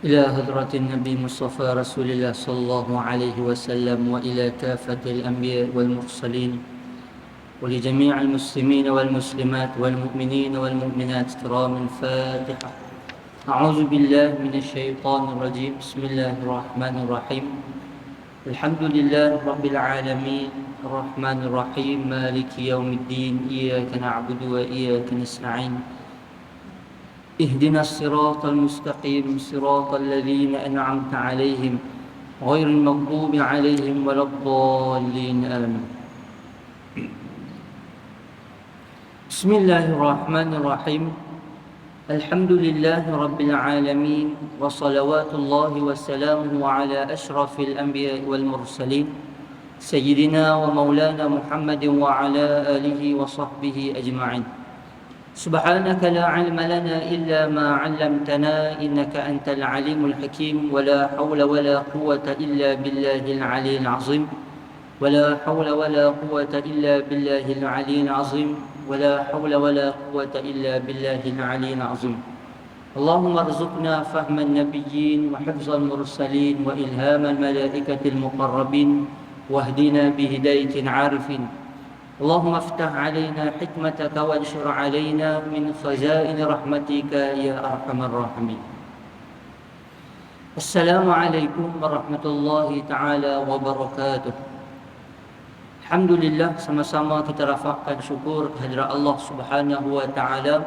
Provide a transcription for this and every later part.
إلى حضرة النبي مصطفى رسول الله صلى الله عليه وسلم وإلى كافة الأنبياء والمرسلين ولجميع المسلمين والمسلمات والمؤمنين والمؤمنات كرام الفاتحة. أعوذ بالله من الشيطان الرجيم. بسم الله الرحمن الرحيم. الحمد لله رب العالمين الرحمن الرحيم مالك يوم الدين إياك نعبد وإياك نستعين اهدنا الصراط المستقيم صراط الذين أنعمت عليهم غير المغضوب عليهم ولا الضالين آمين. بسم الله الرحمن الرحيم. الحمد لله رب العالمين وصلوات الله وسلامه على أشرف الأنبياء والمرسلين سيدنا ومولانا محمد وعلى آله وصحبه أجمعين. سبحانك لا علم لنا إلا ما علمتنا إنك أنت العليم الحكيم ولا حول ولا قوة إلا بالله العلي العظيم ولا حول ولا قوة إلا بالله العلي العظيم ولا حول ولا قوة إلا بالله العلي العظيم. اللهم ارزقنا فهم النبيين وحفظ المرسلين وإلهام الملائكة المقربين واهدنا بهداية عارفين. اللهم افتح علينا حكمتك وانشر علينا من خزائن رحمتك يا أرحم الراحمين. السلام عليكم ورحمة الله تعالى وبركاته. Alhamdulillah, sama-sama kita rafakkan syukur kehadirat Allah Subhanahu wa taala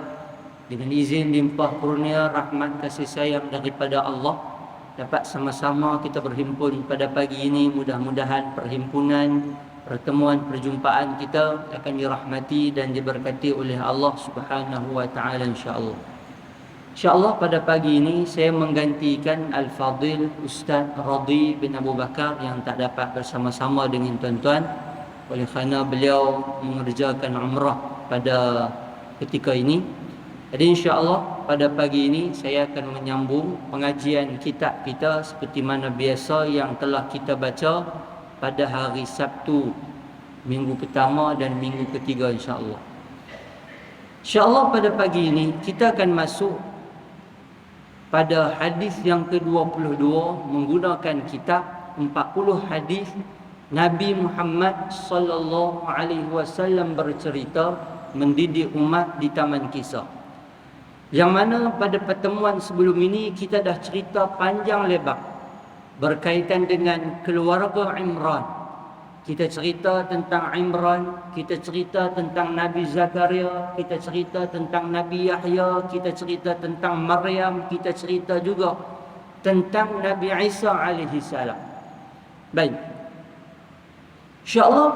dengan izin limpah kurnia rahmat kasih sayang daripada Allah dapat sama-sama kita berhimpun pada pagi ini. Mudah-mudahan pertemuan perjumpaan kita akan dirahmati dan diberkati oleh Allah Subhanahu wa taala insya-Allah. Insya-Allah pada pagi ini saya menggantikan Al-Fadil Ustaz Radhi bin Abu Bakar yang tak dapat bersama-sama dengan tuan-tuan oleh kerana beliau mengerjakan umrah pada ketika ini. Jadi insya-Allah pada pagi ini saya akan menyambung pengajian kitab kita seperti mana biasa yang telah kita baca pada hari Sabtu minggu pertama dan minggu ketiga insya-Allah. Insya-Allah pada pagi ini kita akan masuk pada hadis yang ke-22 menggunakan kitab 40 hadis Nabi Muhammad sallallahu alaihi wasallam bercerita mendidik umat di Taman Kisah. Yang mana pada pertemuan sebelum ini kita dah cerita panjang lebar berkaitan dengan keluarga Imran. Kita cerita tentang Imran, kita cerita tentang Nabi Zakaria, kita cerita tentang Nabi Yahya, kita cerita tentang Maryam, kita cerita juga tentang Nabi Isa alaihi salam. Baik. InsyaAllah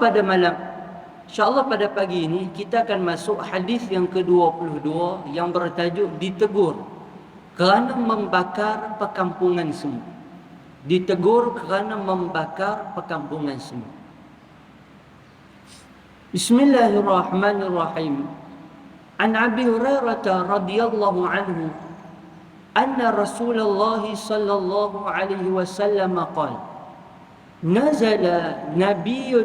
pada pagi ini kita akan masuk hadis yang ke-22 yang bertajuk ditegur kerana membakar perkampungan semua. Ditegur kerana membakar perkampungan semua. Bismillahirrahmanirrahim. An Abi Hurairah radhiyallahu anhu anna Rasulullah sallallahu alaihi wasallam qala نزل نبي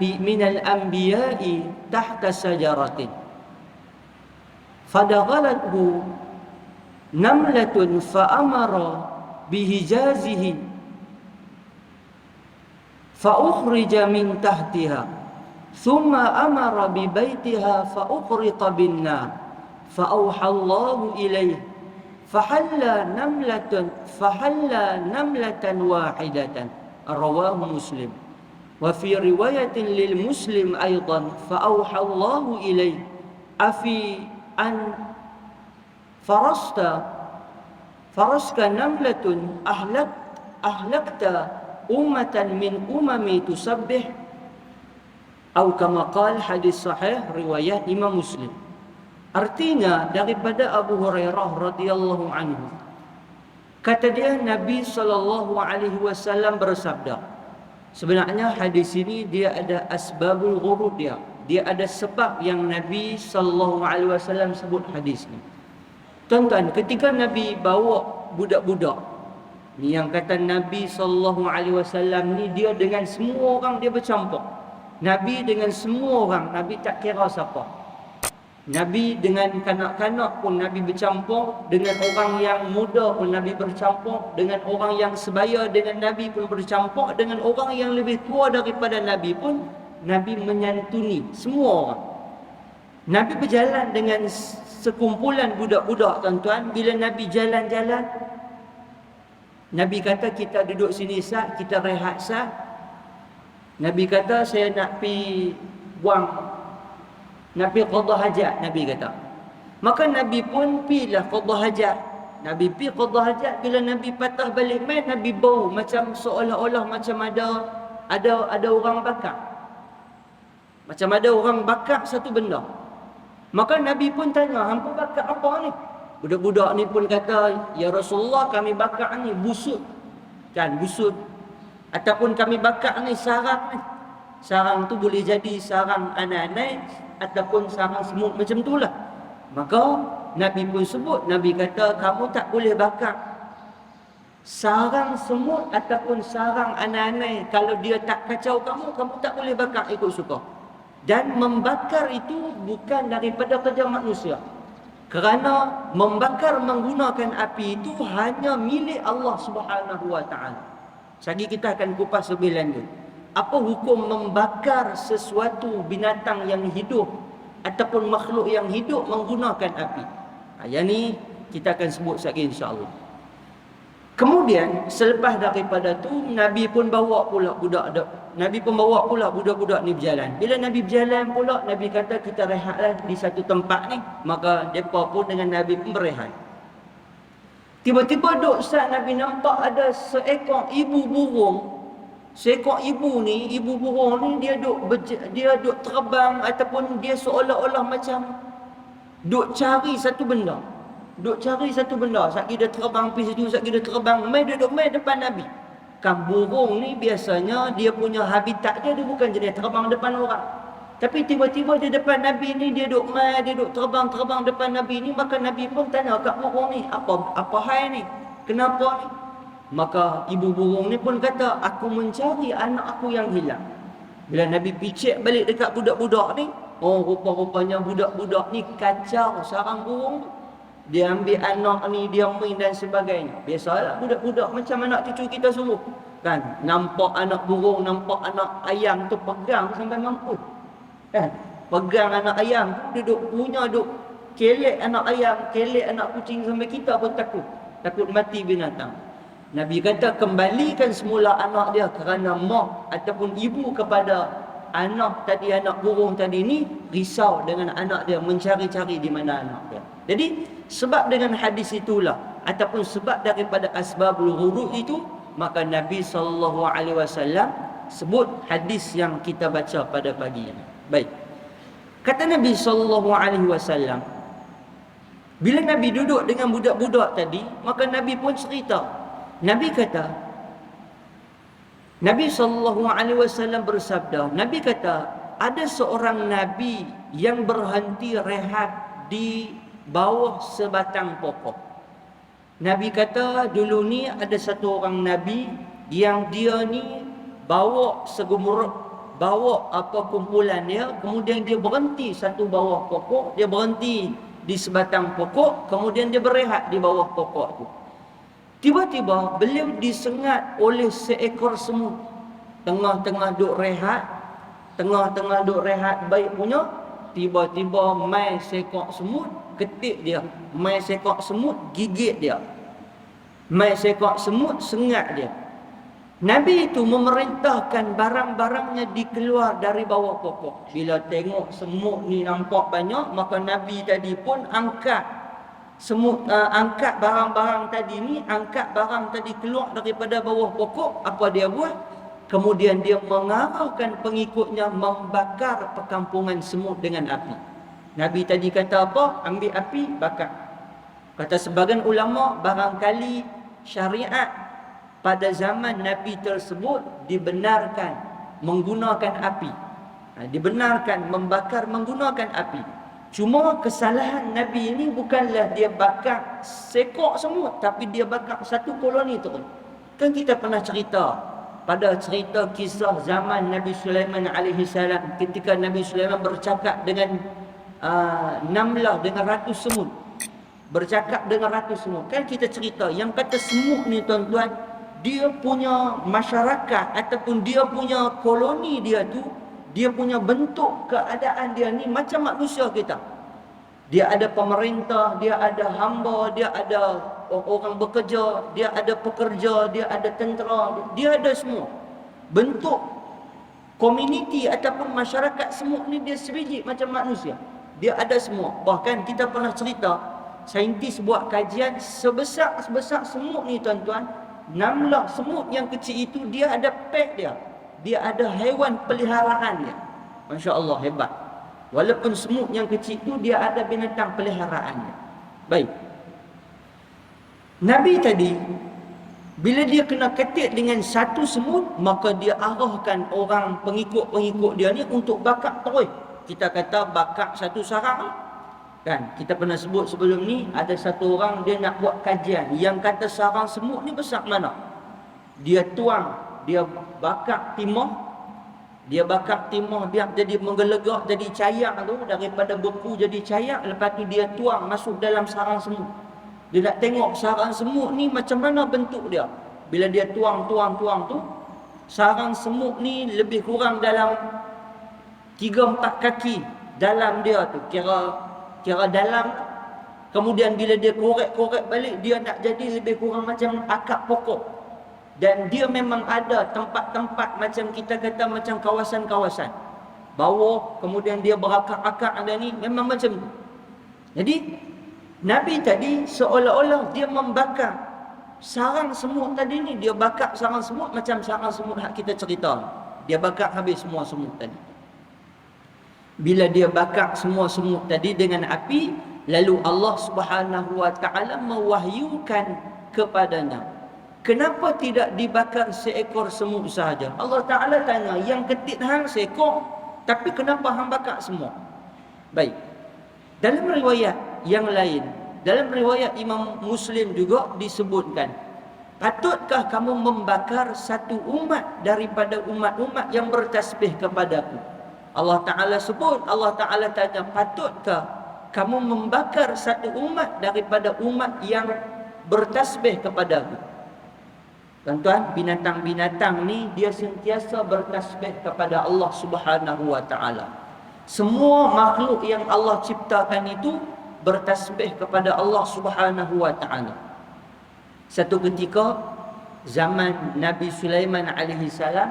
من الأنبياء تحت شجرة فدخلته نملة فأمر بهجازه فأخرج من تحتها ثم أمر ببيتها فأغرق بالنار فأوحى الله إليه فحل نملة واحدة رواه مسلم وفي رواية للمسلم أيضا فأوحى الله إليه أفي أن فرست نملة أهلكت أمة من أممي تسبح أو كما قال hadis sahih riwayat Imam Muslim. Artinya daripada Abu Hurairah radhiyallahu anhu, kata dia Nabi SAW bersabda. Sebenarnya hadis ini dia ada asbabul ghurud dia. Dia ada sebab yang Nabi SAW sebut hadis ni. Tuan-tuan, ketika Nabi bawa budak-budak ni yang kata Nabi SAW ni dia dengan semua orang dia bercampur. Nabi dengan semua orang, Nabi tak kira siapa. Nabi dengan kanak-kanak pun Nabi bercampur, dengan orang yang muda pun Nabi bercampur, dengan orang yang sebaya dengan Nabi pun bercampur, dengan orang yang lebih tua daripada Nabi pun Nabi menyantuni semua orang. Nabi berjalan dengan sekumpulan budak-budak, tuan-tuan. Bila Nabi jalan-jalan, Nabi kata kita duduk sini sat, kita rehat sat. Nabi kata saya nak pi buang, nak pi qada hajat, Nabi kata. Maka Nabi pun pilah qada hajat. Nabi pi qada hajat, bila Nabi patah balik main, Nabi bau macam seolah-olah macam ada orang bakar. Macam ada orang bakar satu benda. Maka Nabi pun tanya, hampa bakar apa ni? Budak-budak ni pun kata, ya Rasulullah, kami bakar ni busut. Kan, busut. Ataupun kami bakar ni sarang ni. Sarang tu boleh jadi sarang anai-anai ataupun sarang semut, macam tu lah. Maka Nabi pun sebut, Nabi kata kamu tak boleh bakar sarang semut ataupun sarang anai-anai. Kalau dia tak kacau kamu, kamu tak boleh bakar ikut suka. Dan membakar itu bukan daripada kerja manusia. Kerana membakar menggunakan api itu hanya milik Allah Subhanahu wa taala. Lagi kita akan kupas lebih lanjut. Apa hukum membakar sesuatu binatang yang hidup ataupun makhluk yang hidup menggunakan api? Yang ni kita akan sebut lagi insya-Allah. Kemudian selepas daripada tu Nabi pun bawa pula budak-budak ni berjalan. Bila Nabi berjalan pula, Nabi kata kita rehatlah di satu tempat ni. Maka depa pun dengan Nabi pun berehat. Tiba-tiba duk saat Nabi nampak ada seekor ibu burung. Seekor ibu burung ni dia duk terbang ataupun dia seolah-olah macam duk cari satu benda. Satgi dia terbang pergi situ, satgi dia terbang mai depan Nabi. Kan burung ni biasanya dia punya habitat dia bukan jenis terbang depan orang. Tapi tiba-tiba di depan Nabi ni dia duk terbang depan Nabi ni. Maka Nabi pun tanya kat burung ni, apa hal ni? Kenapa ni? Maka ibu burung ni pun kata, aku mencari anak aku yang hilang. Bila Nabi picit balik dekat budak-budak ni, oh rupa-rupanya budak-budak ni kacau sarang burung tu. Dia ambil anak ni, dia main dan sebagainya. Biasalah budak-budak macam anak cucu kita semua. Kan, nampak anak burung, nampak anak ayam tu pegang sampai mampus. Kan, pegang anak ayam tu duduk kelek anak ayam, kelek anak kucing sampai kita pun takut mati binatang. Nabi kata kembalikan semula anak dia kerana mak ataupun ibu kepada anak burung tadi ni risau dengan anak dia, mencari-cari di mana anak dia. Jadi sebab dengan hadis itulah ataupun sebab daripada asbabul ghurur itu, maka Nabi SAW sebut hadis yang kita baca pada pagi ini. Baik. Kata Nabi SAW, bila Nabi duduk dengan budak-budak tadi, maka Nabi pun cerita. Nabi kata, Nabi SAW bersabda, Nabi kata, ada seorang Nabi yang berhenti rehat di bawah sebatang pokok. Nabi kata dulu ni ada satu orang Nabi yang dia ni bawa kumpulan dia, kemudian dia berhenti satu bawah pokok, dia berhenti di sebatang pokok, kemudian dia berehat di bawah pokok tu. Tiba-tiba beliau disengat oleh seekor semut. Tengah-tengah duk rehat baik punya, tiba-tiba mai seekor semut ketik dia, mai seekor semut gigit dia, mai seekor semut sengat dia. Nabi itu memerintahkan barang-barangnya dikeluar dari bawah pokok. Bila tengok semut ni nampak banyak, maka Nabi tadi pun angkat barang-barang tadi keluar daripada bawah pokok. Apa dia buat? Kemudian dia mengarahkan pengikutnya membakar perkampungan semut dengan api. Nabi tadi kata apa? Ambil api, bakar. Kata sebagian ulama, barangkali syariat pada zaman Nabi tersebut dibenarkan menggunakan api. Dibenarkan membakar menggunakan api. Cuma kesalahan Nabi ini bukanlah dia bakar sekok semut, tapi dia bakar satu koloni tu. Kan kita pernah cerita pada cerita kisah zaman Nabi Sulaiman alaihi salam, ketika Nabi Sulaiman bercakap dengan namlah dengan ratus semut, bercakap dengan ratus semut. Kan kita cerita yang kata semut ni tuan-tuan, dia punya masyarakat ataupun dia punya koloni dia tu, dia punya bentuk keadaan dia ni macam manusia kita. Dia ada pemerintah, dia ada hamba, dia ada orang bekerja, dia ada pekerja, dia ada tentera, dia ada semua. Bentuk komuniti ataupun masyarakat semut ni dia sebiji macam manusia. Dia ada semua. Bahkan kita pernah cerita, saintis buat kajian sebesar semut ni tuan-tuan, namlah semut yang kecil itu dia ada pet dia. Dia ada haiwan peliharaan dia. Masya Allah, hebat. Walaupun semut yang kecil itu dia ada binatang peliharaannya. Baik. Nabi tadi bila dia kena ketik dengan satu semut, maka dia arahkan orang pengikut-pengikut dia ni untuk bakar terus. Kita kata bakar satu sarang. Kan, kita pernah sebut sebelum ni ada satu orang dia nak buat kajian yang kata sarang semut ni besar mana. Dia tuang, dia bakar timah. Dia bakar timah biar jadi menggelegak, jadi cayak tu, daripada beku jadi cayak, lepas tu dia tuang masuk dalam sarang semut. Dia nak tengok sarang semut ni macam mana bentuk dia. Bila dia tuang tu, sarang semut ni lebih kurang dalam 3-4 kaki dalam dia tu, kira dalam. Kemudian bila dia korek balik, dia nak jadi lebih kurang macam akar pokok. Dan dia memang ada tempat-tempat macam kita kata macam kawasan-kawasan bawah, kemudian dia berakar-akar ada ni, memang macam tu. Jadi Nabi tadi seolah-olah dia membakar sarang semut tadi ni. Dia bakar sarang semut macam sarang semut hak kita cerita. Dia bakar habis semua semut tadi. Bila dia bakar semua semut tadi dengan api, lalu Allah Subhanahu wa taala mewahyukan kepadanya, kenapa tidak dibakar seekor semut sahaja? Allah Ta'ala tanya, yang ketik hang seekor, tapi kenapa hang bakar semua? Baik. Dalam riwayat yang lain, dalam riwayat Imam Muslim juga disebutkan, patutkah kamu membakar satu umat daripada umat-umat yang bertasbih kepadaku? Allah Ta'ala sebut, Allah Ta'ala tanya, patutkah kamu membakar satu umat daripada umat yang bertasbih kepadaku? Tuan-tuan, binatang-binatang ni dia sentiasa bertasbih kepada Allah Subhanahu wa taala. Semua makhluk yang Allah ciptakan itu bertasbih kepada Allah Subhanahu wa taala. Satu ketika zaman Nabi Sulaiman alaihi salam,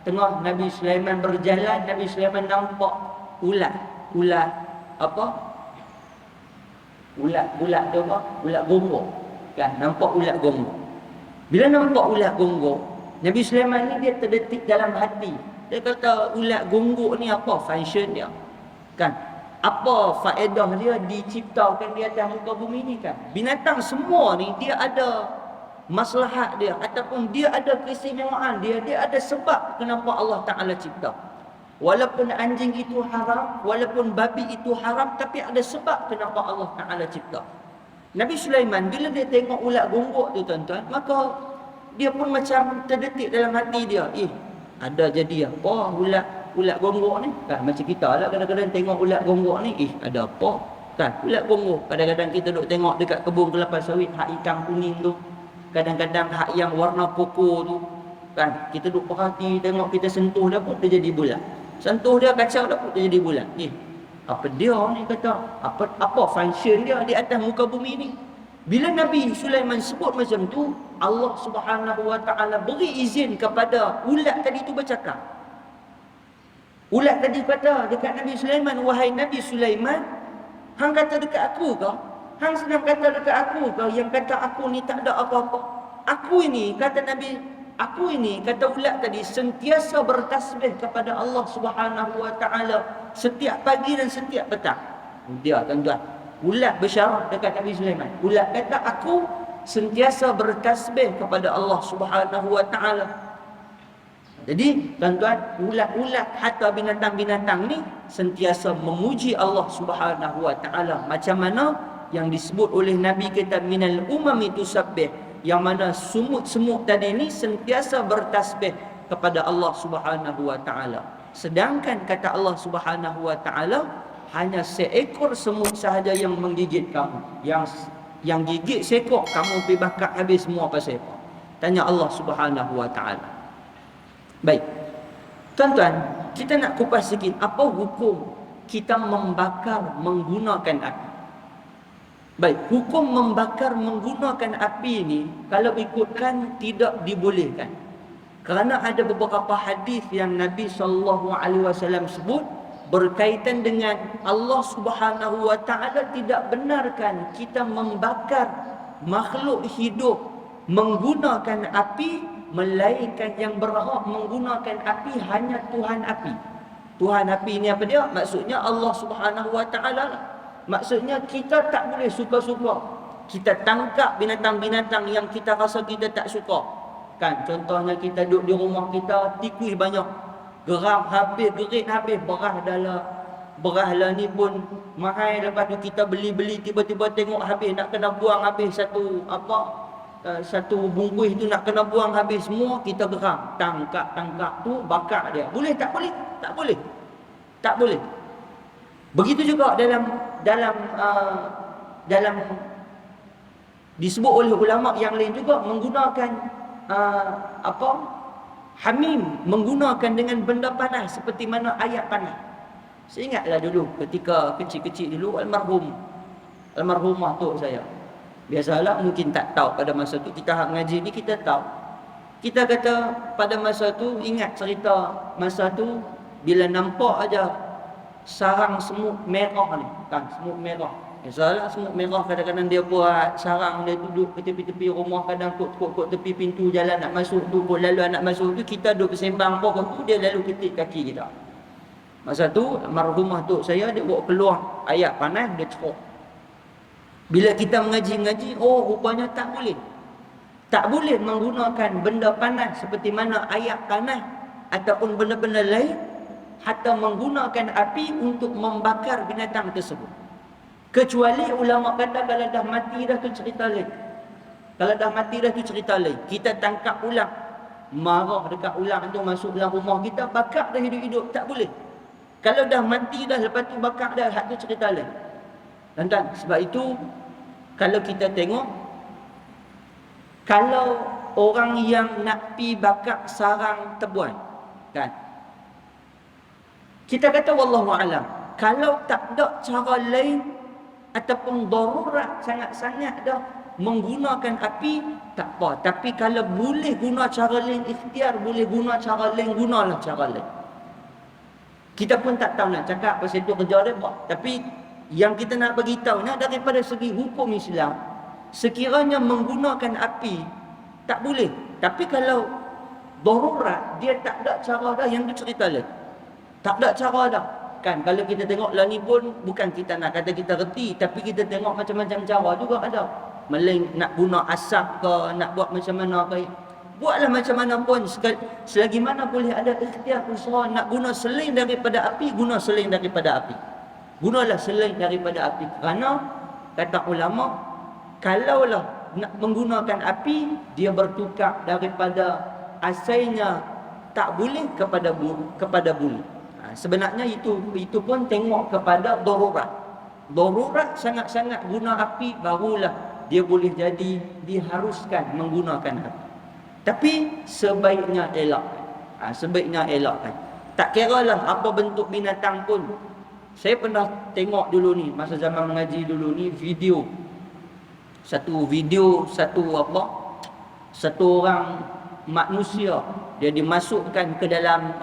tengah Nabi Sulaiman berjalan, Nabi Sulaiman nampak ulat apa? Ulat tu apa? Ulat gonggong. Kan, nampak ulat gonggong. Bila nampak ulat gonggong, Nabi Sulaiman ni dia terdetik dalam hati. Dia kata, ulat gonggong ni apa function dia? Kan? Apa faedah dia diciptakan di atas muka bumi ni kan? Binatang semua ni dia ada maslahat dia ataupun dia ada keistimewaan dia, dia ada sebab kenapa Allah Ta'ala cipta. Walaupun anjing itu haram, walaupun babi itu haram, tapi ada sebab kenapa Allah Ta'ala cipta. Nabi Sulaiman bila dia tengok ulat gonggok tu tuan-tuan, maka dia pun macam terdetik dalam hati dia, ada jadi apa ulat gonggok ni? Kan macam kita lah kadang-kadang tengok ulat gonggok ni, ada apa? Kan ulat gonggok, kadang-kadang kita duk tengok dekat kebun kelapa sawit hak hitam kuning tu, kadang-kadang hak yang warna pokok tu, kan kita duk perhati tengok, kita sentuh dah pun dia jadi bulat. Sentuh dia kacau dah pun dia jadi bulat. Apa dia ni kata? Apa function dia di atas muka bumi ni? Bila Nabi Sulaiman sebut macam tu, Allah Subhanahu wa taala beri izin kepada ulat tadi tu bercakap. Ulat tadi kata dekat Nabi Sulaiman, wahai Nabi Sulaiman, hang kata dekat aku ke? Hang sedang kata dekat aku ke yang kata aku ni tak ada apa-apa? Aku ini kata ulat tadi sentiasa bertasbih kepada Allah Subhanahu wa taala setiap pagi dan setiap petang. Dia tuan-tuan, ulat bersyarat dekat Nabi Sulaiman. Ulat kata aku sentiasa bertasbih kepada Allah Subhanahu wa taala. Jadi tuan-tuan, ulat-ulat hatta binatang-binatang ni sentiasa memuji Allah Subhanahu wa taala. Macam mana yang disebut oleh Nabi kita, minal umami tusabbih, yang mana semut-semut tadi ni sentiasa bertasbih kepada Allah Subhanahu wa taala. Sedangkan kata Allah Subhanahu wa taala, hanya seekor semut sahaja yang menggigit kamu. Yang gigit seekor, kamu pergi bakar habis semua pasal apa? Tanya Allah Subhanahu wa taala. Baik. Tuan-tuan, kita nak kupas sikit apa hukum kita membakar menggunakan api. Baik, hukum membakar menggunakan api ini kalau ikutkan tidak dibolehkan. Kerana ada beberapa hadis yang Nabi SAW sebut berkaitan dengan Allah Subhanahu wa taala tidak benarkan kita membakar makhluk hidup menggunakan api, melainkan yang berhak menggunakan api hanya Tuhan api. Tuhan api ini apa dia? Maksudnya Allah Subhanahu wa taala. Maksudnya kita tak boleh suka-suka kita tangkap binatang-binatang yang kita rasa kita tak suka. Kan, contohnya kita duduk di rumah kita, tikus banyak, geram habis, gerit habis, beras lah ni pun mahal. Lepas tu kita beli-beli, tiba-tiba tengok habis, nak kena buang habis satu bungkus tu nak kena buang habis semua, kita geram, tangkap tu, bakar dia. Boleh tak boleh? Tak boleh. Tak boleh. Begitu juga dalam disebut oleh ulama yang lain juga menggunakan hamim, menggunakan dengan benda panas seperti mana ayat panas. Saya ingatlah dulu ketika kecil-kecil dulu, almarhumah tok saya. Biasalah mungkin tak tahu pada masa tu, kita hak ngaji ni kita tahu. Kita kata pada masa tu, ingat cerita masa tu bila nampak aja sarang semut merah ni, kan, semut merah. Biasalah semut merah kadang-kadang dia buat sarang, dia duduk ke tepi-tepi rumah, kadang kot tepi pintu jalan nak masuk tu, kot lalu nak masuk tu, kita duduk bersembang pokok tu, dia lalu ketik kaki kita. Masa tu almarhumah tok saya dia bawa keluar ayat panas, dia cerok. Bila kita mengaji, oh rupanya tak boleh. Tak boleh menggunakan benda panas seperti mana ayat panas ataupun benda-benda lain, hatta menggunakan api untuk membakar binatang tersebut. Kecuali ulama kata kalau dah mati dah tu cerita lain. Kalau dah mati dah tu cerita lain. Kita tangkap ulang, marah dekat ulang tu masuk dalam rumah kita, bakar dah hidup-hidup, tak boleh. Kalau dah mati dah, lepas tu bakar dah, hak tu cerita lain. Tuan-tuan, sebab itu kalau kita tengok, kalau orang yang nak pi bakar sarang tebuan, kan, kita kata wallahu alam, kalau tak ada cara lain ataupun darurat sangat-sangat dah menggunakan api, tak apa. Tapi kalau boleh guna cara lain, ikhtiar boleh guna cara lain, gunalah cara lain. Kita pun tak tahu nak cakap pasal itu kerja dia buat. Tapi yang kita nak bagi tahu ni daripada segi hukum Islam, sekiranya menggunakan api tak boleh. Tapi kalau darurat, dia tak ada cara dah, yang tu cerita lain. Tak ada cara dah. Kan, kalau kita tengok lah ni pun, bukan kita nak kata kita reti, tapi kita tengok macam-macam cara juga ada. Melain nak guna asap ke, nak buat macam mana ke, buatlah macam mana pun, selagi mana boleh ada ikhtiar usaha nak guna selain daripada api, guna selain daripada api. Gunalah selain daripada api. Kerana kata ulama, kalaulah nak menggunakan api, dia bertukar daripada asalnya tak boleh kepada boleh. Sebenarnya itu pun tengok kepada darurat. Darurat sangat-sangat guna api, barulah dia boleh jadi diharuskan menggunakan api. Tapi sebaiknya elakkan. Sebaiknya elakkan. Tak kiralah apa bentuk binatang pun. Saya pernah tengok dulu ni, masa zaman mengaji dulu ni, satu orang manusia, dia dimasukkan ke dalam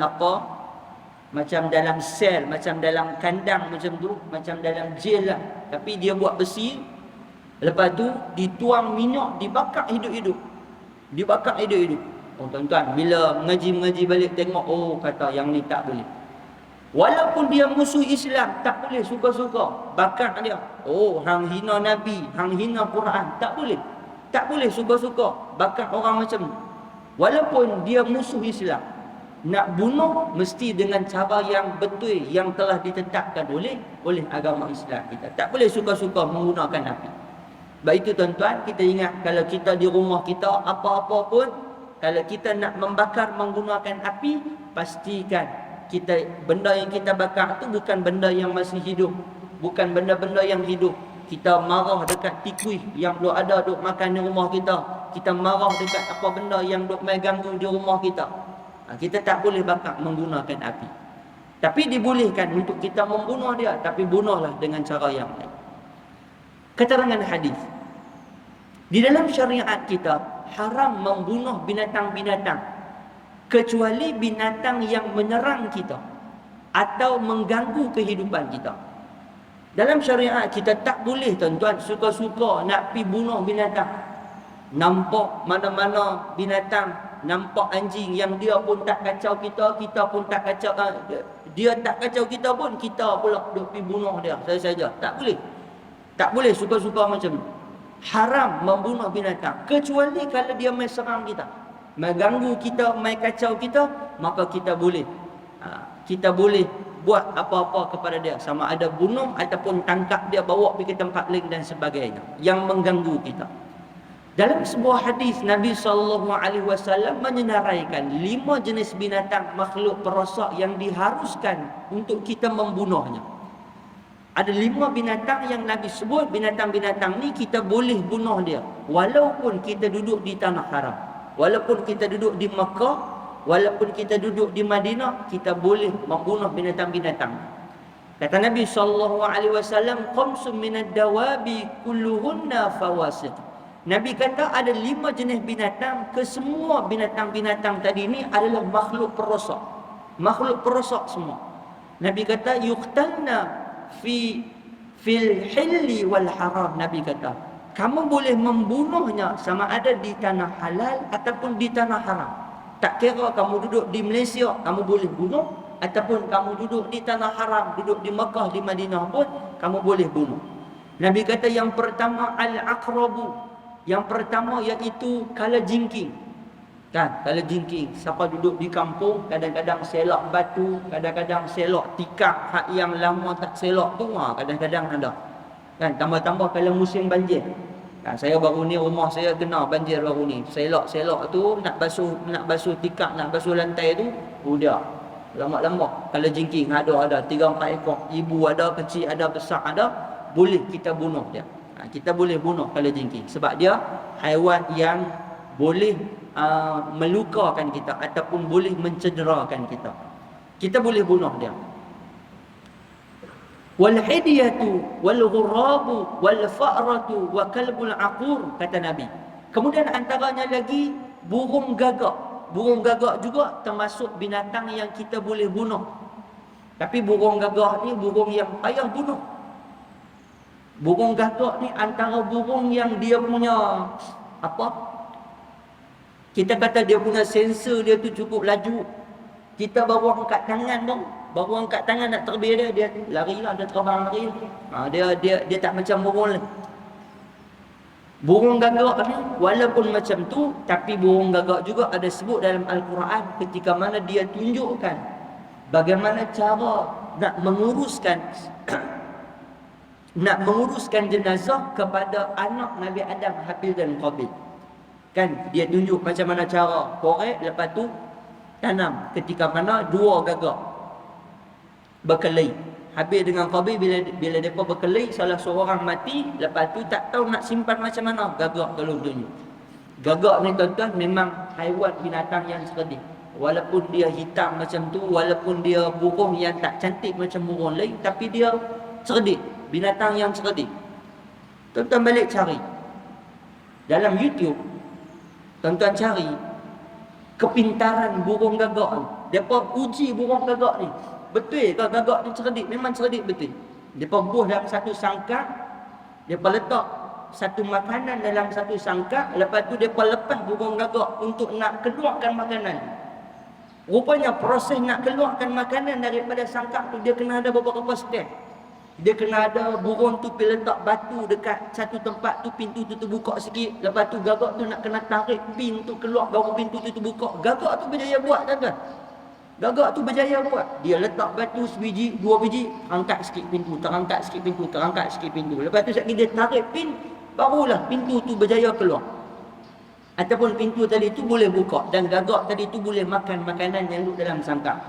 macam dalam sel, macam dalam kandang macam tu, macam dalam jail lah. Tapi dia buat besi, lepas tu dituang minyak, dibakar hidup-hidup. Oh tuan-tuan, bila mengaji balik tengok, oh kata yang ni tak boleh. Walaupun dia musuh Islam, tak boleh suka-suka bakar dia. Oh, hang hina Nabi, hang hina Quran, tak boleh. Tak boleh suka-suka bakar orang macam ni. Walaupun dia musuh Islam, nak bunuh mesti dengan cara yang betul, yang telah ditetapkan oleh agama Islam kita. Tak boleh suka-suka menggunakan api. Baik itu tuan-tuan, kita ingat kalau kita di rumah kita apa-apa pun, kalau kita nak membakar menggunakan api, pastikan benda yang kita bakar tu bukan benda yang masih hidup, bukan benda-benda yang hidup. Kita marah dekat tikui yang duk ada duk makan di rumah kita. Kita marah dekat apa benda yang duk mai ganggu di rumah kita. Kita tak boleh bakar menggunakan api. Tapi dibolehkan untuk kita membunuh dia, tapi bunuhlah dengan cara yang lain. Keterangan hadis. Di dalam syariat kita haram membunuh binatang-binatang kecuali binatang yang menyerang kita atau mengganggu kehidupan kita. Dalam syariat kita tak boleh tuan-tuan suka-suka nak pi bunuh binatang. Nampak mana-mana binatang, nampak anjing yang dia pun tak kacau kita, kita pun tak kacau, dia tak kacau kita pun, kita pula duk pi bunuh dia saja. Tak boleh. Tak boleh suka-suka macam ni. Haram membunuh binatang kecuali kalau dia mai serang kita, mai ganggu kita, mai kacau kita, maka kita boleh kita boleh buat apa-apa kepada dia, sama ada bunuh ataupun tangkap dia, bawa pergi ke tempat lain dan sebagainya yang mengganggu kita. Dalam sebuah hadis Nabi SAW menyenaraikan 5 jenis binatang makhluk perosak yang diharuskan untuk kita membunuhnya. Ada 5 binatang yang Nabi sebut, binatang-binatang ni kita boleh bunuh dia walaupun kita duduk di tanah haram, walaupun kita duduk di Mekah, walaupun kita duduk di Madinah, kita boleh membunuh binatang-binatang. Kata Nabi SAW, "Khamsun minad dawabi kulluhunna fawasiq." Nabi kata ada 5 jenis binatang, kesemua binatang-binatang tadi ni adalah makhluk perosak. Makhluk perosak semua. Nabi kata yuqtalna fil hilli wal haram. Nabi kata kamu boleh membunuhnya sama ada di tanah halal ataupun di tanah haram. Tak kira kamu duduk di Malaysia, kamu boleh bunuh, ataupun kamu duduk di tanah haram, duduk di Mekah, di Madinah pun kamu boleh bunuh. Nabi kata yang pertama al-aqrabu. Yang pertama iaitu kalajengking. Kan, kalajengking. Siapa duduk di kampung, kadang-kadang selak batu, kadang-kadang selak tikar hak yang lama tak selak tu, kadang-kadang ada. Kan, tambah-tambah kalau musim banjir. Kan, saya baru ni rumah saya kena banjir baru ni. Selak-selak tu nak basuh tikar, nak basuh lantai tu, udah. Lama-lama kalajengking ada 3-4 ekor. Ibu ada, kecil ada, besar ada, boleh kita bunuh dia. Kita boleh bunuh kalajengking sebab dia haiwan yang boleh melukakan kita ataupun boleh mencederakan kita. Kita boleh bunuh dia. Wal hidyatu wal ghurabu wal fa'ratu wa kalbul aqur, kata Nabi. Kemudian antaranya lagi burung gagak. Burung gagak juga termasuk binatang yang kita boleh bunuh. Tapi burung gagak ni burung yang payah bunuh. Burung gagak ni antara burung yang dia punya kita kata dia punya sensor dia tu cukup laju. Kita baru angkat tangan tu, baru angkat tangan nak terbih dia larilah, dia terbang lari. Dia tak macam burung lain. Burung gagak ni walaupun macam tu, tapi burung gagak juga ada sebut dalam Al-Quran ketika mana dia tunjukkan bagaimana cara nak menguruskan jenazah kepada anak Nabi Adam, Habil dan Qabil. Kan, dia tunjuk macam mana cara korek, lepas tu tanam. Ketika mana 2 gagak berkelahi. Habil dengan Qabil, bila mereka berkelahi, salah seorang mati, lepas tu tak tahu nak simpan macam mana, gagak kalau tunjuk. Gagak ni tuan-tuan memang haiwan binatang yang cerdik. Walaupun dia hitam macam tu, walaupun dia burung yang tak cantik macam burung lain, tapi dia cerdik. Binatang yang cerdik. Tuan-tuan balik cari dalam YouTube, tuan-tuan cari kepintaran burung gagak ni. Depa uji burung gagak ni, betul ke gagak ni cerdik? Memang cerdik betul. Depa buh dalam satu sangkar, depa letak satu makanan dalam satu sangkar, lepas tu depa lepas burung gagak untuk nak keluarkan makanan. Rupanya proses nak keluarkan makanan daripada sangkar tu dia kena ada beberapa step. Dia kena ada burung tu pergi letak batu dekat satu tempat tu, pintu tu terbuka sikit. Lepas tu gagak tu nak kena tarik pintu keluar, baru pintu tu terbuka. Gagak tu berjaya buat, tuan-tuan. Gagak tu berjaya buat. Dia letak batu sebiji, 2 biji, terangkat sikit pintu, terangkat sikit pintu, terangkat sikit pintu. Lepas tu sekali dia tarik pin, barulah pintu tu berjaya keluar. Ataupun pintu tadi tu boleh buka, dan gagak tadi tu boleh makan makanan yang duduk dalam sangkar.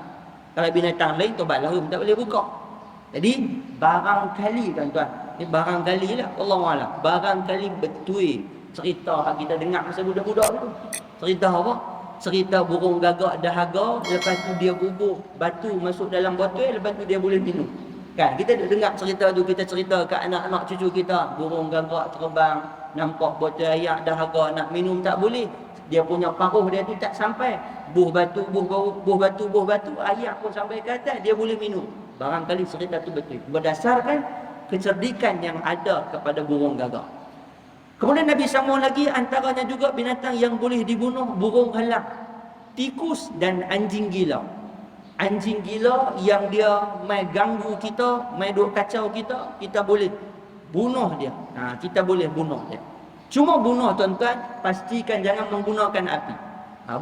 Kalau binatang lain tobat lahum tak boleh buka. Jadi barangkali tuan-tuan, ni barangkali lah, Allahualam, barangkali betul cerita hak kita dengar masa budak-budak tu. Cerita apa? Cerita burung gagak dahaga, lepas tu dia bubuh batu masuk dalam botol, lepas tu dia boleh minum. Kan kita dengar cerita tu, kita cerita ke anak-anak cucu kita, burung gagak terbang, nampak botol air dahaga, nak minum tak boleh. Dia punya paruh dia tu tak sampai, buh batu, air pun sampai ke atas, dia boleh minum. Barangkali cerita tu betul, berdasarkan kecerdikan yang ada kepada burung gagak. Kemudian Nabi sambung lagi, antaranya juga binatang yang boleh dibunuh, burung halang, tikus dan anjing gila. Anjing gila yang dia mai ganggu kita, mai duk kacau kita, kita boleh bunuh dia. Kita boleh bunuh dia. Cuma bunuh tuan-tuan, pastikan jangan menggunakan api.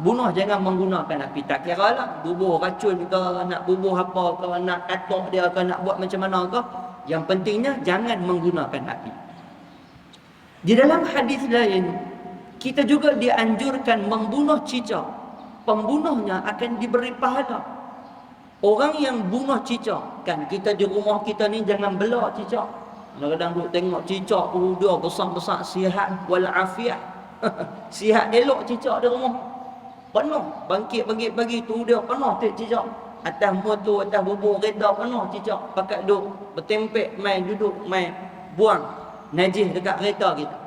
Bunuh jangan menggunakan api. Tak kira lah bubuh racun ke, nak bubuh apa ke, nak katok dia ke, nak buat macam mana ke. Yang pentingnya jangan menggunakan api. Di dalam hadis lain, kita juga dianjurkan membunuh cicak. Pembunuhnya akan diberi pahala. Orang yang bunuh cicak, kan kita di rumah kita ni jangan belak cicak. Kadang-kadang duk tengok cicak tu dia besar-besar, sihat walafiat. Sihat elok cicak di rumah. Penuh, bangkit pagi tu dia penuh cicak. Atas motor, atas bubur kereta penuh cicak. Pakat duk bertempek, main duduk, main buang najis dekat kereta kita.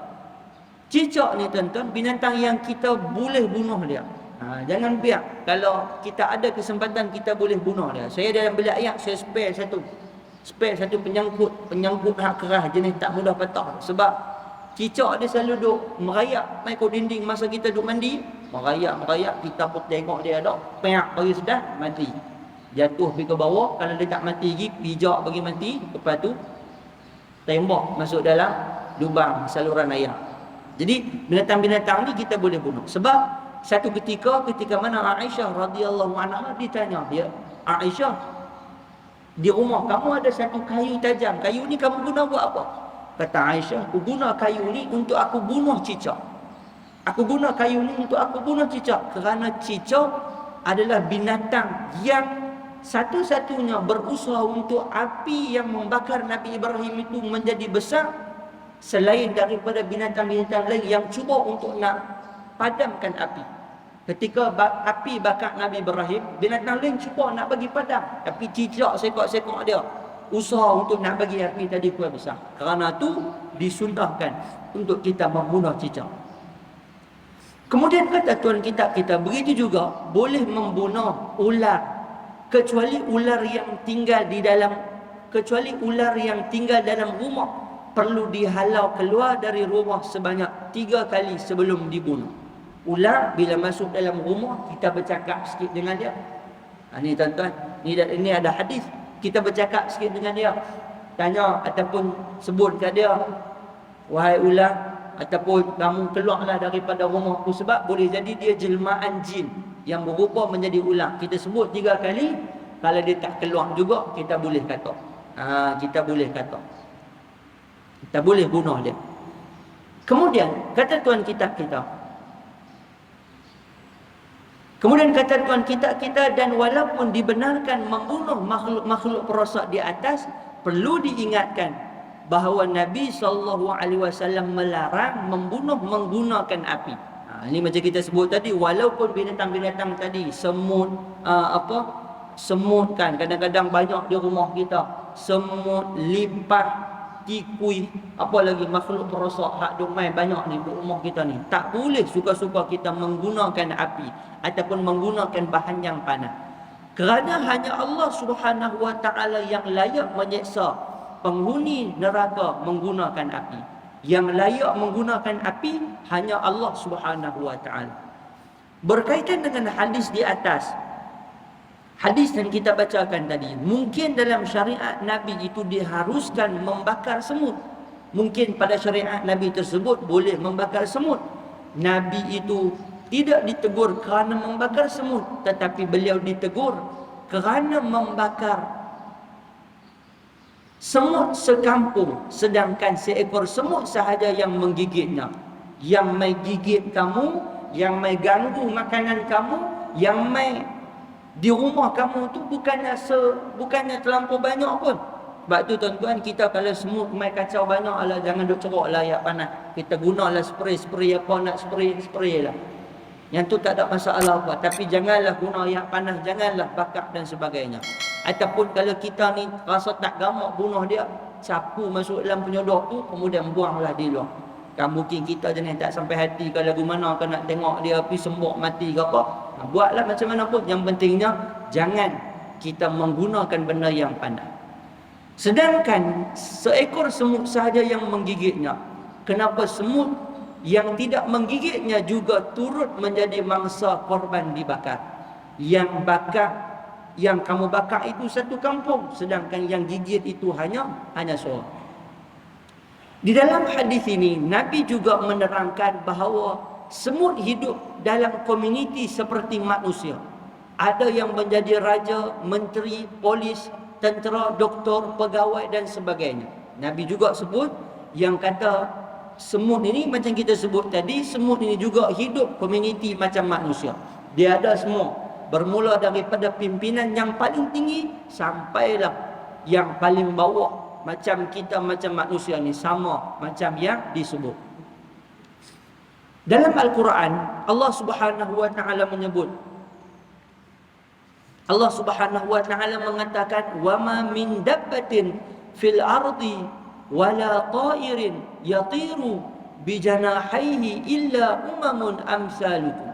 Cicak ni tuan-tuan, binatang yang kita boleh bunuh dia. Jangan biar, kalau kita ada kesempatan kita boleh bunuh dia. Saya dalam bilik ayat, saya spare satu penyangkut hak keras jenis tak mudah patah. Sebab cicak dia selalu duk merayak main kat dinding masa kita duk mandi, merayak, kita pun tengok dia ada peak bagi sedap, mati. Jatuh pergi ke bawah, kalau dia tak mati lagi, pijak bagi mati, lepas tu tembak masuk dalam lubang saluran air. Jadi binatang-binatang ni kita boleh bunuh. Sebab satu ketika mana Aisyah radhiyallahu anha ditanya, ya Aisyah, di rumah kamu ada satu kayu tajam, kayu ni kamu guna buat apa? Kata Aisyah, aku guna kayu ni untuk aku bunuh cicak. Aku guna kayu ni untuk aku bunuh cicak. Kerana cicak adalah binatang yang satu-satunya berusaha untuk api yang membakar Nabi Ibrahim itu menjadi besar, selain daripada binatang-binatang lain yang cuba untuk nak padamkan api. Ketika api bakar Nabi Ibrahim, binatang lain cuba nak bagi padam, tapi cicak sekok-sekok dia usaha untuk nak bagi api tadi kuat besar. Kerana tu disunnahkan untuk kita membunuh cicak. Kemudian kata tuan kita begitu juga boleh membunuh ular, kecuali ular yang tinggal dalam rumah perlu dihalau keluar dari rumah sebanyak 3 kali sebelum dibunuh. Ular bila masuk dalam rumah, kita bercakap sikit dengan dia. Ni tuan-tuan, ini ada hadis. Kita bercakap sikit dengan dia, tanya ataupun sebut kat dia, wahai ular, ataupun kamu keluarlah daripada rumahku. Sebab boleh jadi dia jelmaan jin yang berupa menjadi ular. Kita sebut 3 kali, kalau dia tak keluar juga, kita boleh katok. Kita boleh bunuh dia. Kemudian kata tuan kita dan walaupun dibenarkan membunuh makhluk perosak di atas, perlu diingatkan bahawa Nabi SAW melarang membunuh menggunakan api. Ini macam kita sebut tadi, walaupun binatang-binatang tadi, semut kan kadang-kadang banyak di rumah kita, semut, lipat, tikui, apa lagi makhluk perosak hak domai banyak ni di rumah kita ni. Tak boleh suka-suka kita menggunakan api ataupun menggunakan bahan yang panas. Kerana hanya Allah Subhanahu wa taala yang layak menyeksa penghuni neraka menggunakan api. Yang layak menggunakan api hanya Allah Subhanahu wa taala. Berkaitan dengan hadis di atas, hadis yang kita bacakan tadi, mungkin dalam syariat Nabi itu diharuskan membakar semut. Mungkin pada syariat Nabi tersebut boleh membakar semut. Nabi itu tidak ditegur kerana membakar semut, tetapi beliau ditegur kerana membakar semut sekampung, sedangkan seekor semut sahaja yang menggigitnya. Yang mai gigit kamu, yang mai ganggu makanan kamu, yang mai Di rumah kamu tu bukannya terlampau banyak pun. Sebab tu tuan-tuan, kita kalau semut mai kacau banyak, alah jangan duk cerok lah air panas. Kita gunalah spray apa nak spray lah. Yang tu tak ada masalah apa. Tapi janganlah guna air panas, janganlah bakar dan sebagainya. Ataupun kalau kita ni rasa tak gamak bunuh dia, sapu masuk dalam penyodok tu, kemudian buanglah di luar. Kan mungkin kita jenis tak sampai hati kalau lagu mana kan nak tengok dia pergi sembok mati ke apa. Buatlah macam mana pun. Yang pentingnya jangan kita menggunakan benda yang panas. Sedangkan seekor semut sahaja yang menggigitnya. Kenapa semut yang tidak menggigitnya juga turut menjadi mangsa korban dibakar? Yang kamu bakar itu satu kampung, sedangkan yang gigit itu hanya seorang. Di dalam hadis ini Nabi juga menerangkan bahawa semut hidup dalam komuniti seperti manusia. Ada yang menjadi raja, menteri, polis, tentera, doktor, pegawai dan sebagainya. Nabi juga sebut yang kata semut ini macam kita sebut tadi, semut ini juga hidup komuniti macam manusia. Dia ada semua, bermula daripada pimpinan yang paling tinggi sampailah yang paling bawah. Macam kita, macam manusia ni sama macam yang disebut. Dalam Al-Quran Allah Subhanahu wa taala menyebut, Allah Subhanahu wa taala mengatakan, wa ma min dabbatin fil ardi wala ta'irin yatiru bi janahihi illa umamun amsalukum.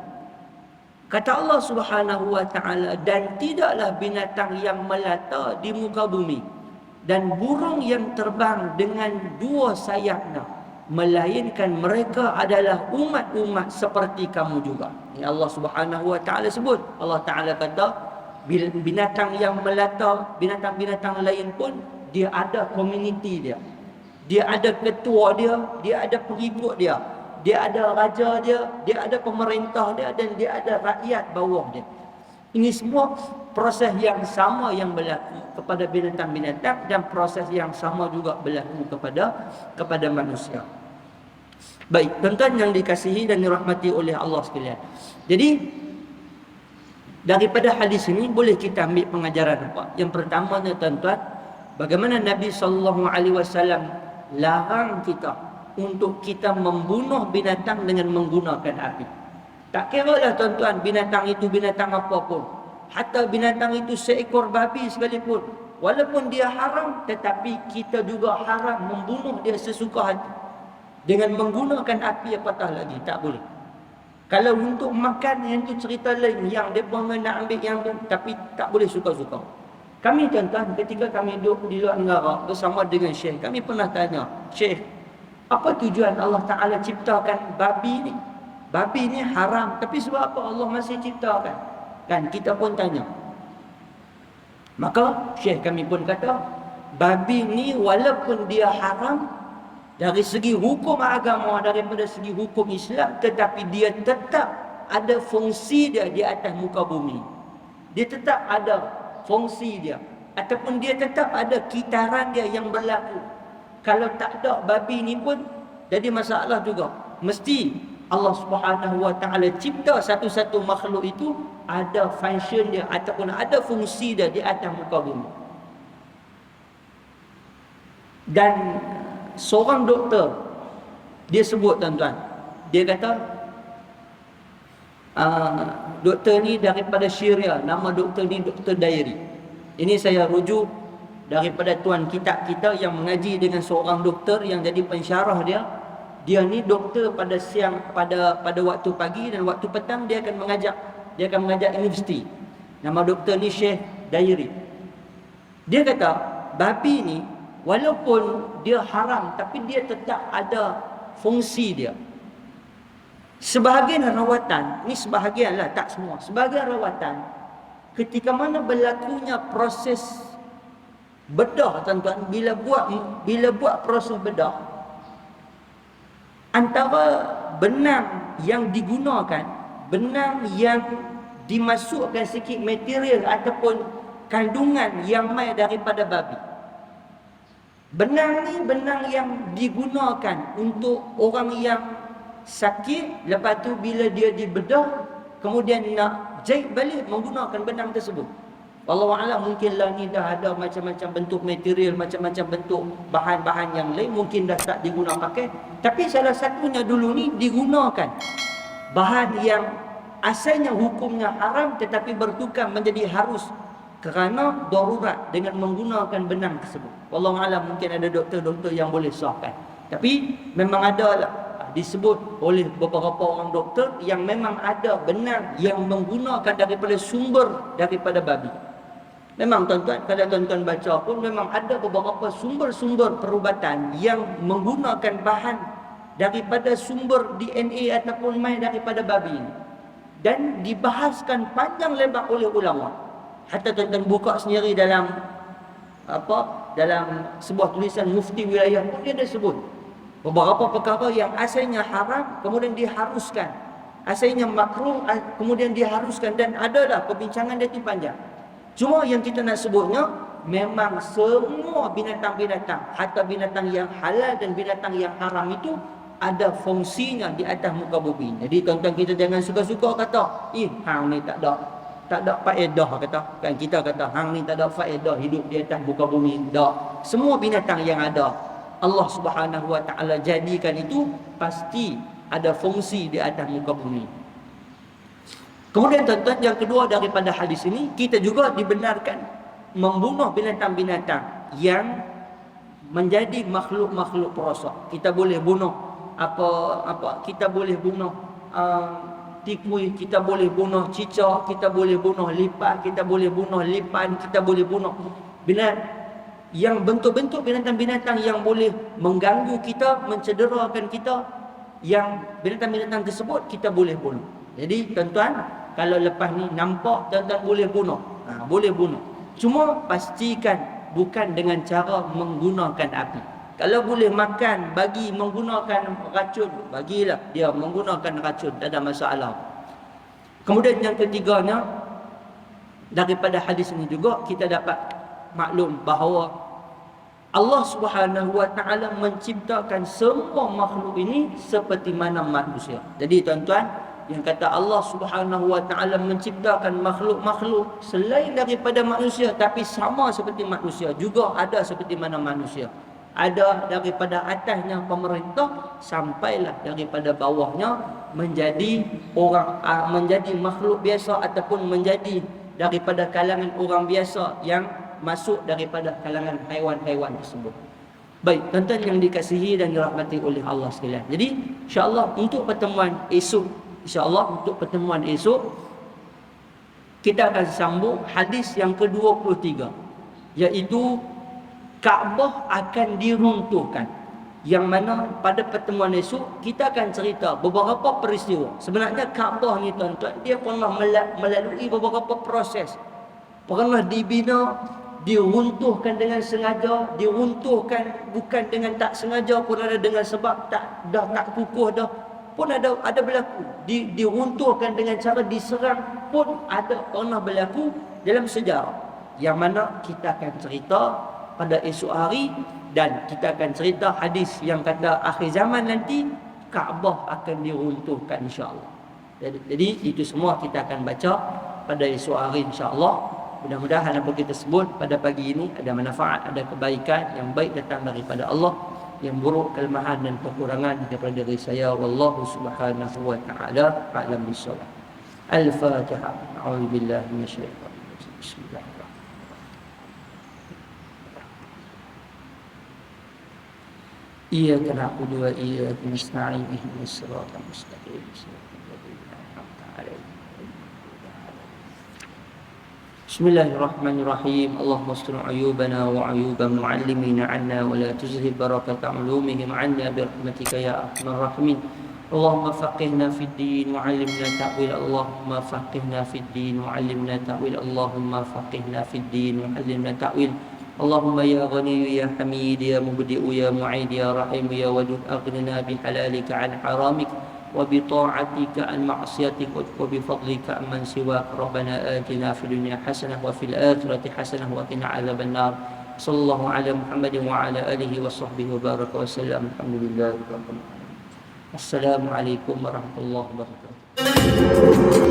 Kata Allah Subhanahu wa taala, dan tidaklah binatang yang melata di muka bumi dan burung yang terbang dengan dua sayapnya, melainkan mereka adalah umat-umat seperti kamu juga. Ini Allah Subhanahu wa taala sebut. Allah Taala kata binatang yang melata, binatang-binatang lain pun dia ada komuniti dia. Dia ada ketua dia, dia ada pengikut dia. Dia ada raja dia, dia ada pemerintah dia, dan dia ada rakyat bawah dia. Ini semua proses yang sama yang berlaku kepada binatang-binatang, dan proses yang sama juga berlaku kepada manusia. Baik, tuan-tuan yang dikasihi dan dirahmati oleh Allah sekalian. Jadi daripada hadis ini boleh kita ambil pengajaran apa? Yang pertamanya tuan-tuan, bagaimana Nabi SAW larang kita untuk kita membunuh binatang dengan menggunakan api. Tak kira lah tuan-tuan binatang itu binatang apapun. Hatta binatang itu seekor babi sekalipun, walaupun dia haram, tetapi kita juga haram membunuh dia sesuka hati dengan menggunakan api, apatah lagi tak boleh. Kalau untuk makan, yang tu cerita lain, yang mereka nak ambil yang tu, tapi tak boleh suka-suka. Kami tuan-tuan, ketika kami duduk di luar negara bersama dengan Syekh, kami pernah tanya, Syekh, apa tujuan Allah Ta'ala ciptakan babi ni? Babi ni haram, tapi sebab apa Allah masih ciptakan? Kan kita pun tanya. Maka Syekh kami pun kata, babi ni walaupun dia haram dari segi hukum agama, daripada segi hukum Islam, tetapi dia tetap ada fungsi dia di atas muka bumi. Dia tetap ada fungsi dia, ataupun dia tetap ada kitaran dia yang berlaku. Kalau tak ada babi ni pun jadi masalah juga. Mesti Allah Subhanahu wa taala cipta satu-satu makhluk itu ada function dia ataupun ada fungsi dia di atas muka bumi. Dan seorang doktor dia sebut tuan-tuan, dia kata doktor ni daripada Syria, nama doktor ni Doktor Dairi. Ini saya rujuk daripada tuan kitab kita yang mengaji dengan seorang doktor yang jadi pensyarah dia. Dia ni doktor pada siang, pada waktu pagi, dan waktu petang dia akan mengajar universiti. Nama doktor ni Syekh Dairi. Dia kata babi ni walaupun dia haram, tapi dia tetap ada fungsi dia. Sebahagian rawatan, ni sebahagian lah, tak semua. Sebahagian rawatan, ketika mana berlakunya proses bedah tuan-tuan, bila buat proses bedah, antara benang yang digunakan, benang yang dimasukkan sikit material ataupun kandungan yang mai daripada babi. Benang ni benang yang digunakan untuk orang yang sakit, lepas tu bila dia dibedah, kemudian nak jahit balik menggunakan benang tersebut. Wallahu a'lam, mungkinlah ni dah ada macam-macam bentuk material, macam-macam bentuk bahan-bahan yang lain, mungkin dah tak digunakan pakai. Tapi salah satunya dulu ni digunakan bahan yang asalnya hukumnya haram tetapi bertukar menjadi harus kerana darurat dengan menggunakan benang tersebut. Wallahu a'lam, mungkin ada doktor-doktor yang boleh sahkan. Tapi memang ada lah disebut oleh beberapa orang doktor yang memang ada benang yang menggunakan daripada sumber daripada babi. Memang tuan-tuan, kalau tuan-tuan baca pun memang ada beberapa sumber-sumber perubatan yang menggunakan bahan daripada sumber DNA ataupun mai daripada babi ini. Dan dibahaskan panjang lebar oleh ulama. Hatta tuan-tuan buka sendiri dalam dalam sebuah tulisan mufti wilayah pun dia ada sebut beberapa perkara yang asalnya haram kemudian diharuskan, asalnya makruh kemudian diharuskan, dan adalah perbincangan dia panjang. Cuma yang kita nak sebutnya, memang semua binatang-binatang, hatta binatang yang halal dan binatang yang haram itu ada fungsinya di atas muka bumi. Jadi tuan-tuan, kita jangan suka-suka kata, hang ni tak ada faedah, kata. Kan kita kata hang ni tak ada faedah hidup di atas muka bumi. Tak. Semua binatang yang ada Allah Subhanahu wa taala jadikan itu pasti ada fungsi di atas muka bumi. Kemudian tuan-tuan, yang kedua daripada hadis ini, kita juga dibenarkan membunuh binatang-binatang yang menjadi makhluk-makhluk perosak. Kita boleh bunuh kita boleh bunuh tikui, kita boleh bunuh cicak, kita boleh bunuh lipat, kita boleh bunuh lipan, kita boleh bunuh yang bentuk-bentuk binatang-binatang yang boleh mengganggu kita, mencederakan kita, yang binatang-binatang tersebut kita boleh bunuh. Jadi tuan-tuan, kalau lepas ni nampak tuan-tuan boleh bunuh, boleh bunuh. Cuma pastikan bukan dengan cara menggunakan api. Kalau boleh makan, bagi menggunakan racun, bagilah dia menggunakan racun, tak ada masalah. Kemudian yang ketiganya, daripada hadis ini juga kita dapat maklum bahawa Allah Subhanahu wa taala menciptakan semua makhluk ini seperti mana manusia. Jadi tuan-tuan, yang kata Allah Subhanahu wa taala menciptakan makhluk-makhluk selain daripada manusia tapi sama seperti manusia, juga ada seperti mana manusia. Ada daripada atasnya pemerintah sampailah daripada bawahnya menjadi orang, menjadi makhluk biasa ataupun menjadi daripada kalangan orang biasa yang masuk daripada kalangan haiwan-haiwan tersebut. Baik, tuan-tuan yang dikasihi dan dirahmati oleh Allah sekalian. Jadi insya-Allah untuk pertemuan esok, kita akan sambung hadis yang ke-23, iaitu Kaabah akan diruntuhkan. Yang mana pada pertemuan esok kita akan cerita beberapa peristiwa. Sebenarnya Kaabah ni tuan-tuan, dia pernah melalui beberapa proses. Pernah dibina, diruntuhkan dengan sengaja, diruntuhkan bukan dengan tak sengaja pun ada, dengan sebab tak kukuh dah pun ada berlaku. Diruntuhkan dengan cara diserang pun ada pernah berlaku dalam sejarah. Yang mana kita akan cerita pada esok hari, dan kita akan cerita hadis yang kata akhir zaman nanti Kaabah akan diruntuhkan insya-Allah. Jadi itu semua kita akan baca pada esok hari insya-Allah. Mudah-mudahan apa kita sebut pada pagi ini ada manfaat, ada kebaikan, yang baik datang daripada Allah, yang buruk, kelemahan dan kekurangan daripada diri saya. Wallahu subhanahu wa ta'ala a'lam bissawab. Al-Fatihah. A'udzubillahi minasyaitonir rajim. Bismillahirrahmanirrahim. Iyyaka na'budu wa iyyaka nasta'in. Ihdinas siratal mustaqim. Bismillahirrahmanirrahim. Allahumma astur uyubana wa uyuba muallimina 'anna wa la tuzhib barakata 'ulumihim 'anna bi rahmatika ya arhamar rahimin. Allahumma faqihna fid din wa 'allimna ta'wil. Allahumma faqihna fid din wa 'allimna ta'wil. Allahumma faqihna fid din wa 'allimna ta'wil. Allahumma ya Ghani ya Hamid ya Mubdi'u ya Mu'id ya Rahim ya Wadud, aghnina bi halalika 'an haramik wa bi ta'atika an ma'siyatik wa bi fadlika amman siwak. Rabbana atina fid dunya hasanah wa fil akhirati hasanah wa qina 'adzaban nar. Sallallahu ala Muhammadin wa ala alihi wa sahbihi wa baraka wa sallam. Alhamdulillahirabbil alamin. Assalamualaikum warahmatullahi wabarakatuh.